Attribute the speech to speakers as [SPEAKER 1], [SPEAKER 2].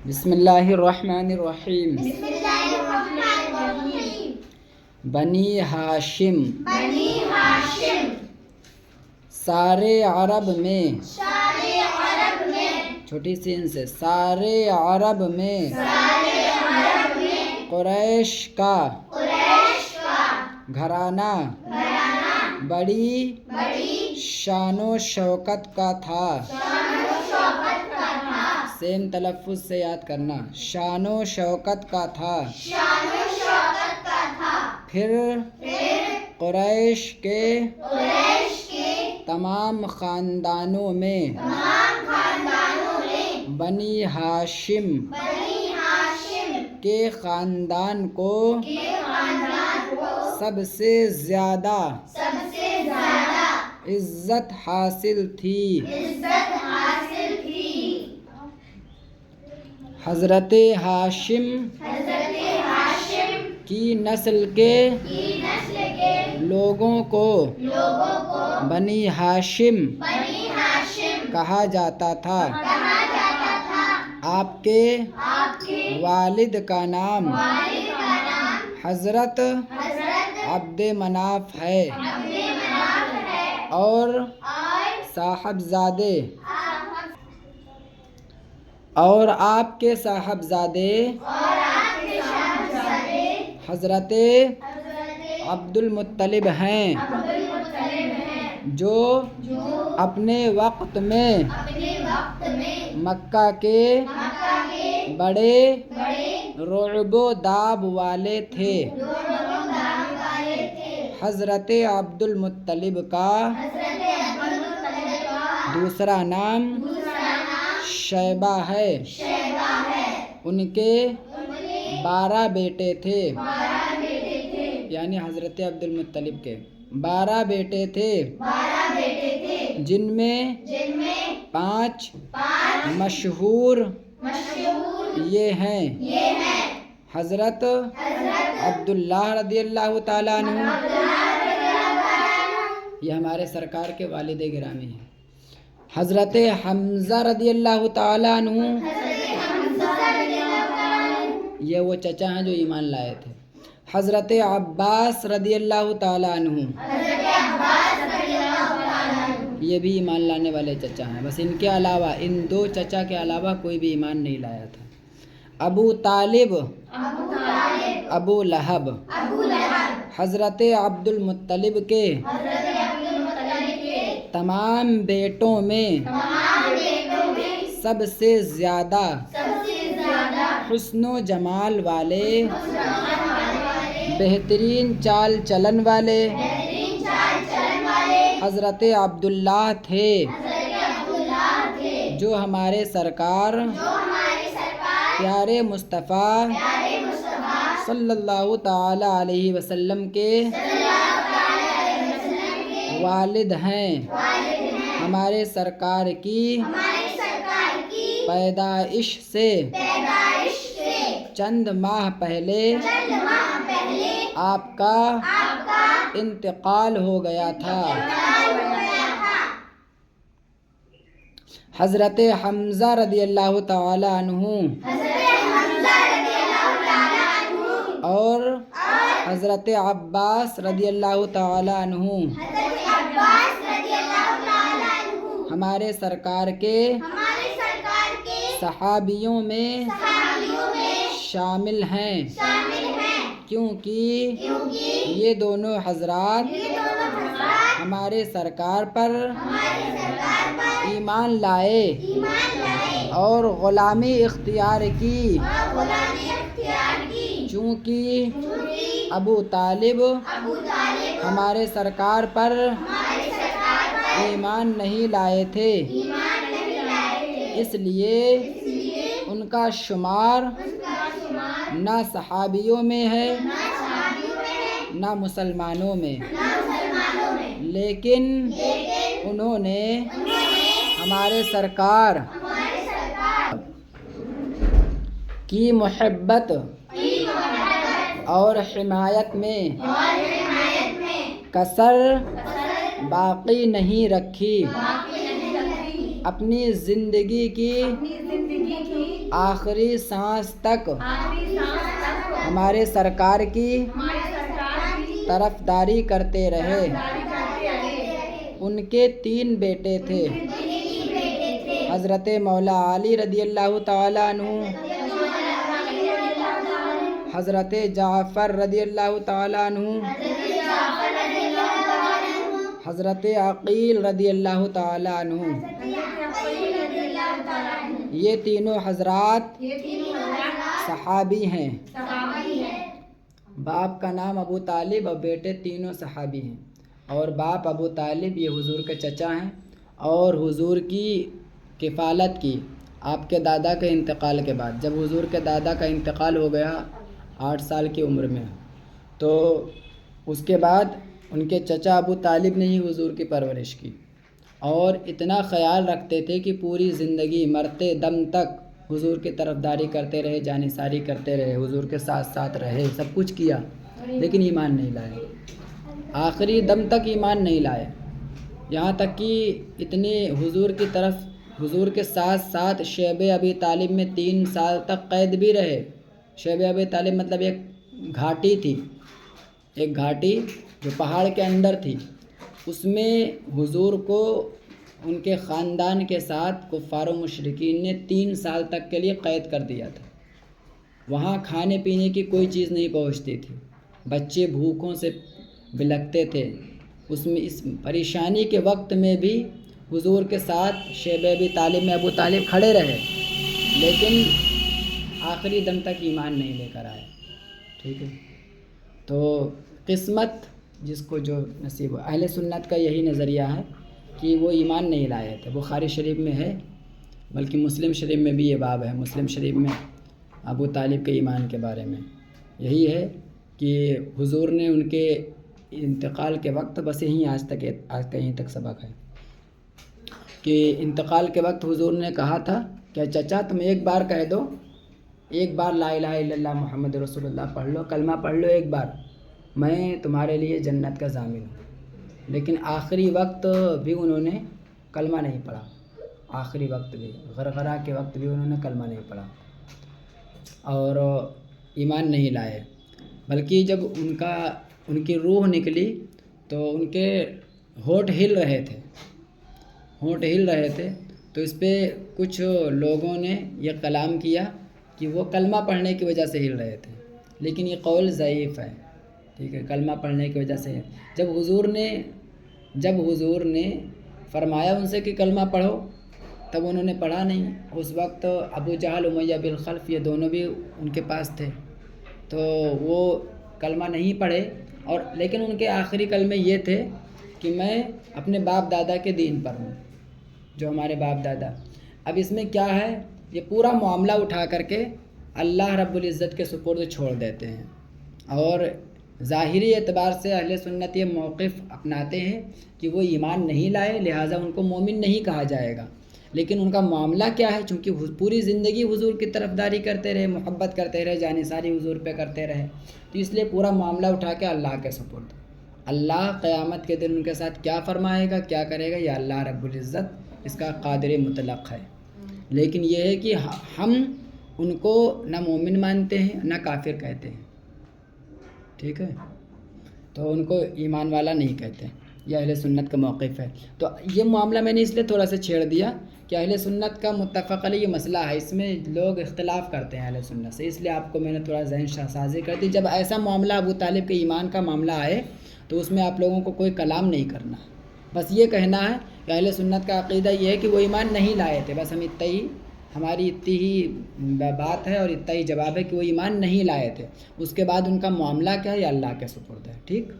[SPEAKER 1] بسم اللہ الرحمن الرحیم۔
[SPEAKER 2] بسم اللہ الرحمن الرحیم۔
[SPEAKER 1] بنی ہاشم،
[SPEAKER 2] بنی ہاشم،
[SPEAKER 1] سارے عرب میں،
[SPEAKER 2] سارے عرب میں،
[SPEAKER 1] چھوٹی سی ان سے، سارے عرب میں،
[SPEAKER 2] سارے عرب میں،
[SPEAKER 1] قریش کا
[SPEAKER 2] قریش کا
[SPEAKER 1] گھرانہ
[SPEAKER 2] گھرانہ
[SPEAKER 1] بڑی
[SPEAKER 2] بڑی
[SPEAKER 1] شان و شوکت کا تھا۔
[SPEAKER 2] شان و شوکت کا تھا۔
[SPEAKER 1] سیم تلفظ سے یاد کرنا، شان و شوکت کا تھا۔
[SPEAKER 2] شان و شوکت کا تھا۔
[SPEAKER 1] پھر
[SPEAKER 2] پھر
[SPEAKER 1] قریش کے
[SPEAKER 2] قریش کے
[SPEAKER 1] تمام خاندانوں میں
[SPEAKER 2] تمام خاندانوں میں
[SPEAKER 1] بنی ہاشم
[SPEAKER 2] بنی ہاشم
[SPEAKER 1] کے خاندان کو
[SPEAKER 2] کے خاندان کو
[SPEAKER 1] سب سے زیادہ
[SPEAKER 2] سب سے زیادہ
[SPEAKER 1] عزت حاصل تھی۔
[SPEAKER 2] عزت حاصل تھی۔
[SPEAKER 1] حضرت ہاشم
[SPEAKER 2] حضرت ہاشم
[SPEAKER 1] کی نسل کے
[SPEAKER 2] کی نسل کے
[SPEAKER 1] لوگوں کو
[SPEAKER 2] لوگوں کو
[SPEAKER 1] بنی ہاشم
[SPEAKER 2] بنی ہاشم
[SPEAKER 1] کہا جاتا تھا۔
[SPEAKER 2] کہا جاتا تھا۔
[SPEAKER 1] آپ کے
[SPEAKER 2] آپ کے
[SPEAKER 1] والد کا نام
[SPEAKER 2] والد کا نام
[SPEAKER 1] حضرت
[SPEAKER 2] حضرت
[SPEAKER 1] عبد مناف ہے،
[SPEAKER 2] عبد مناف ہے،
[SPEAKER 1] اور
[SPEAKER 2] اور
[SPEAKER 1] صاحبزادے
[SPEAKER 2] آپ
[SPEAKER 1] اور آپ کے صاحبزادے
[SPEAKER 2] کے شاہزادے
[SPEAKER 1] حضرت
[SPEAKER 2] حضرت
[SPEAKER 1] عبد المطلب ہیں،
[SPEAKER 2] عبد المطلب ہیں،
[SPEAKER 1] جو اپنے وقت میں
[SPEAKER 2] اپنے وقت میں
[SPEAKER 1] مکہ کے
[SPEAKER 2] مکہ کے
[SPEAKER 1] بڑے
[SPEAKER 2] بڑے
[SPEAKER 1] رعب و داب والے تھے۔
[SPEAKER 2] دام والے تھے۔
[SPEAKER 1] حضرت عبد المطلب کا
[SPEAKER 2] حضرت عبد المطلب کا
[SPEAKER 1] دوسرا نام
[SPEAKER 2] دوسرا نام
[SPEAKER 1] شیبہ ہے۔
[SPEAKER 2] شیبہ ہے۔
[SPEAKER 1] ان کے
[SPEAKER 2] ان کے
[SPEAKER 1] 12 بیٹے تھے،
[SPEAKER 2] 12 بیٹے تھے،
[SPEAKER 1] یعنی حضرت عبد المطلب کے 12 بیٹے تھے،
[SPEAKER 2] 12 بیٹے تھے،
[SPEAKER 1] جن میں
[SPEAKER 2] جن میں
[SPEAKER 1] 5
[SPEAKER 2] 5
[SPEAKER 1] مشہور
[SPEAKER 2] مشہور
[SPEAKER 1] یہ ہیں:
[SPEAKER 2] یہ ہیں:
[SPEAKER 1] حضرت
[SPEAKER 2] حضرت
[SPEAKER 1] عبداللہ رضی اللہ تعالیٰ عنہ،
[SPEAKER 2] عبداللہ رضی اللہ تعالیٰ عنہ،
[SPEAKER 1] یہ ہمارے سرکار کے والد گرامی ہیں۔ حضرت حمزہ رضی اللہ تعالیٰ عنہ،
[SPEAKER 2] حضرت حمزہ رضی اللہ تعالیٰ عنہ،
[SPEAKER 1] یہ وہ چچا ہیں جو ایمان لائے تھے۔ حضرت عباس رضی اللہ تعالیٰ عنہ،
[SPEAKER 2] حضرت عباس رضی اللہ تعالیٰ عنہ،
[SPEAKER 1] یہ بھی ایمان لانے والے چچا ہیں، بس ان کے علاوہ، ان 2 چچا کے علاوہ کوئی بھی ایمان نہیں لایا تھا۔ ابو طالب،
[SPEAKER 2] ابو طالب،
[SPEAKER 1] ابو لہب،
[SPEAKER 2] ابو لہب،
[SPEAKER 1] حضرت عبد المطلب کے
[SPEAKER 2] حضرت عبد المطلب کے
[SPEAKER 1] تمام بیٹوں میں
[SPEAKER 2] تمام بیٹوں میں
[SPEAKER 1] سب سے زیادہ
[SPEAKER 2] سب سے زیادہ
[SPEAKER 1] حسن و جمال والے،
[SPEAKER 2] مسلمان والے،
[SPEAKER 1] بہترین چال چلن والے
[SPEAKER 2] بہترین چال چلن والے
[SPEAKER 1] حضرت عبداللہ تھے،
[SPEAKER 2] حضرت عبداللہ تھے،
[SPEAKER 1] جو ہمارے سرکار
[SPEAKER 2] جو ہمارے سرکار
[SPEAKER 1] پیارے مصطفیٰ
[SPEAKER 2] پیارے مصطفیٰ
[SPEAKER 1] صلی اللہ تعالی علیہ وسلم کے
[SPEAKER 2] صلی اللہ تعالیٰ علیہ وسلم کے
[SPEAKER 1] والد ہیں۔
[SPEAKER 2] والد ہیں۔
[SPEAKER 1] ہمارے سرکار کی
[SPEAKER 2] ہمارے سرکار کی
[SPEAKER 1] پیدائش سے
[SPEAKER 2] پیدائش سے
[SPEAKER 1] چند ماہ پہلے
[SPEAKER 2] چند ماہ پہلے
[SPEAKER 1] آپ کا
[SPEAKER 2] آپ کا
[SPEAKER 1] انتقال ہو گیا تھا۔
[SPEAKER 2] انتقال ہو گیا تھا۔
[SPEAKER 1] حضرت حمزہ رضی اللہ تعالی عنہ
[SPEAKER 2] حضرت حمزہ رضی اللہ تعالیٰ عنہ
[SPEAKER 1] اور حضرت عباس رضی اللہ تعالی عنہ
[SPEAKER 2] حضرت عباس رضی اللہ تعالیٰ عنہ
[SPEAKER 1] ہمارے سرکار کے
[SPEAKER 2] ہمارے سرکار کے
[SPEAKER 1] صحابیوں میں
[SPEAKER 2] صحابیوں میں
[SPEAKER 1] شامل ہیں،
[SPEAKER 2] شامل ہیں،
[SPEAKER 1] کیونکہ
[SPEAKER 2] کیونکہ
[SPEAKER 1] یہ دونوں حضرات
[SPEAKER 2] یہ دونوں حضرات
[SPEAKER 1] ہمارے سرکار پر
[SPEAKER 2] ہمارے سرکار پر
[SPEAKER 1] ایمان لائے
[SPEAKER 2] ایمان لائے
[SPEAKER 1] اور غلامی اختیار کی،
[SPEAKER 2] اور غلامی اختیار کی،
[SPEAKER 1] چونکہ
[SPEAKER 2] کیونکہ
[SPEAKER 1] ابو طالب
[SPEAKER 2] ابو طالب
[SPEAKER 1] ہمارے سرکار پر
[SPEAKER 2] ہمارے سرکار پر
[SPEAKER 1] ایمان نہیں لائے تھے،
[SPEAKER 2] ایمان نہیں لائے تھے،
[SPEAKER 1] اس لیے
[SPEAKER 2] اس لیے
[SPEAKER 1] ان کا شمار
[SPEAKER 2] ان کا شمار
[SPEAKER 1] نہ صحابیوں میں ہے
[SPEAKER 2] نہ صحابیوں میں ہے،
[SPEAKER 1] نہ مسلمانوں میں،
[SPEAKER 2] نہ مسلمانوں میں،
[SPEAKER 1] لیکن
[SPEAKER 2] لیکن
[SPEAKER 1] انہوں نے
[SPEAKER 2] انہوں نے
[SPEAKER 1] ہمارے سرکار
[SPEAKER 2] ہمارے سرکار
[SPEAKER 1] کی محبت
[SPEAKER 2] کی محبت
[SPEAKER 1] اور حمایت میں
[SPEAKER 2] اور حمایت میں
[SPEAKER 1] کسر
[SPEAKER 2] اثر
[SPEAKER 1] باقی نہیں رکھی،
[SPEAKER 2] باقی نہیں رکھی،
[SPEAKER 1] اپنی زندگی کی
[SPEAKER 2] اپنی زندگی کی
[SPEAKER 1] آخری سانس تک ہمارے سرکار کی طرفداری کرتے رہے۔ ان کے 3 بیٹے تھے، حضرت مولا علی رضی اللہ تعالیٰ عنہ، حضرت جعفر رضی اللہ تعالیٰ عنہ، حضرت عقیل رضی اللہ تعالیٰ عنہ۔ یہ تینوں حضرات صحابی ہیں۔ باپ کا نام ابو طالب اور بیٹے تینوں صحابی ہیں، اور باپ ابو طالب یہ حضور کے چچا ہیں، اور حضور کی کفالت کی آپ کے دادا کے انتقال کے بعد۔ جب حضور کے دادا کا انتقال ہو گیا 8 سال کی عمر میں، تو اس کے بعد ان کے چچا ابو طالب نے ہی حضور کی پرورش کی، اور اتنا خیال رکھتے تھے کہ پوری زندگی مرتے دم تک حضور کی طرفداری کرتے رہے، جانثاری کرتے رہے، حضور کے ساتھ ساتھ رہے، سب کچھ کیا، لیکن ایمان نہیں لائے، آخری دم تک ایمان نہیں لائے۔ یہاں تک کہ اتنے حضور کے ساتھ ساتھ شیب ابی طالب میں 3 سال تک قید بھی رہے۔ شیب ابی طالب مطلب ایک گھاٹی تھی، ایک گھاٹی جو پہاڑ کے اندر تھی، اس میں حضور کو ان کے خاندان کے ساتھ کفار و مشرکین نے 3 سال تک کے لیے قید کر دیا تھا۔ وہاں کھانے پینے کی کوئی چیز نہیں پہنچتی تھی، بچے بھوکوں سے بلکتے تھے۔ اس پریشانی کے وقت میں بھی حضور کے ساتھ شیب ابی طالب میں ابو طالب کھڑے رہے، لیکن آخری دم تک ایمان نہیں لے کر آئے۔ ٹھیک ہے، تو قسمت جس کو جو نصیب ہو، اہل سنت کا یہی نظریہ ہے کہ وہ ایمان نہیں لائے تھے۔ بخاری شریف میں ہے، بلکہ مسلم شریف میں بھی یہ باب ہے۔ مسلم شریف میں ابو طالب کے ایمان کے بارے میں یہی ہے کہ حضور نے ان کے انتقال کے وقت، بس آج کہیں تک سبق ہے کہ انتقال کے وقت حضور نے کہا تھا کہ چچا تم ایک بار کہہ دو، ایک بار لا الہ الا اللہ محمد رسول اللہ پڑھ لو، کلمہ پڑھ لو ایک بار، میں تمہارے لیے جنت کا ضامن ہوں۔ لیکن آخری وقت بھی انہوں نے کلمہ نہیں پڑھا، آخری وقت بھی، غرغرہ کے وقت بھی انہوں نے کلمہ نہیں پڑھا اور ایمان نہیں لائے۔ بلکہ جب ان کی روح نکلی تو ان کے ہونٹ ہل رہے تھے، تو اس پہ کچھ لوگوں نے یہ کلام کیا کہ وہ کلمہ پڑھنے کی وجہ سے ہل رہے تھے، لیکن یہ قول ضعیف ہے۔ ٹھیک ہے، کلمہ پڑھنے کی وجہ سے جب حضور نے فرمایا ان سے کہ کلمہ پڑھو، تب انہوں نے پڑھا نہیں۔ اس وقت ابو جہل امیہ بن خلف یہ دونوں بھی ان کے پاس تھے، تو وہ کلمہ نہیں پڑھے، اور لیکن ان کے آخری کلمے یہ تھے کہ میں اپنے باپ دادا کے دین پر ہوں، جو ہمارے باپ دادا۔ اب اس میں کیا ہے، یہ پورا معاملہ اٹھا کر کے اللہ رب العزت کے سپرد چھوڑ دیتے ہیں، اور ظاہری اعتبار سے اہل سنت یہ موقف اپناتے ہیں کہ وہ ایمان نہیں لائے، لہٰذا ان کو مومن نہیں کہا جائے گا۔ لیکن ان کا معاملہ کیا ہے، چونکہ پوری زندگی حضور کی طرفداری کرتے رہے، محبت کرتے رہے، جانثاری حضور پہ کرتے رہے، تو اس لیے پورا معاملہ اٹھا کے اللہ کے سپرد۔ اللہ قیامت کے دن ان کے ساتھ کیا فرمائے گا، کیا کرے گا، یہ اللہ رب العزت اس کا قادر مطلق ہے۔ لیکن یہ ہے کہ ہم ان کو نہ مومن مانتے ہیں نہ کافر کہتے ہیں، ٹھیک ہے، تو ان کو ایمان والا نہیں کہتے، یہ اہل سنت کا موقف ہے۔ تو یہ معاملہ میں نے اس لیے تھوڑا سا چھیڑ دیا کہ اہل سنت کا متفق علیہ یہ مسئلہ ہے، اس میں لوگ اختلاف کرتے ہیں اہل سنت سے، اس لیے آپ کو میں نے تھوڑا ذہن سازی کر دی۔ جب ایسا معاملہ ابو طالب کے ایمان کا معاملہ آئے تو اس میں آپ لوگوں کو کوئی کلام نہیں کرنا، بس یہ کہنا ہے کہ اہل سنت کا عقیدہ یہ ہے کہ وہ ایمان نہیں لائے تھے، بس ہماری اتنی ہی بات ہے اور اتنا ہی جواب ہے کہ وہ ایمان نہیں لائے تھے۔ اس کے بعد ان کا معاملہ کیا ہے، یہ اللہ کے سپرد ہے، ٹھیک۔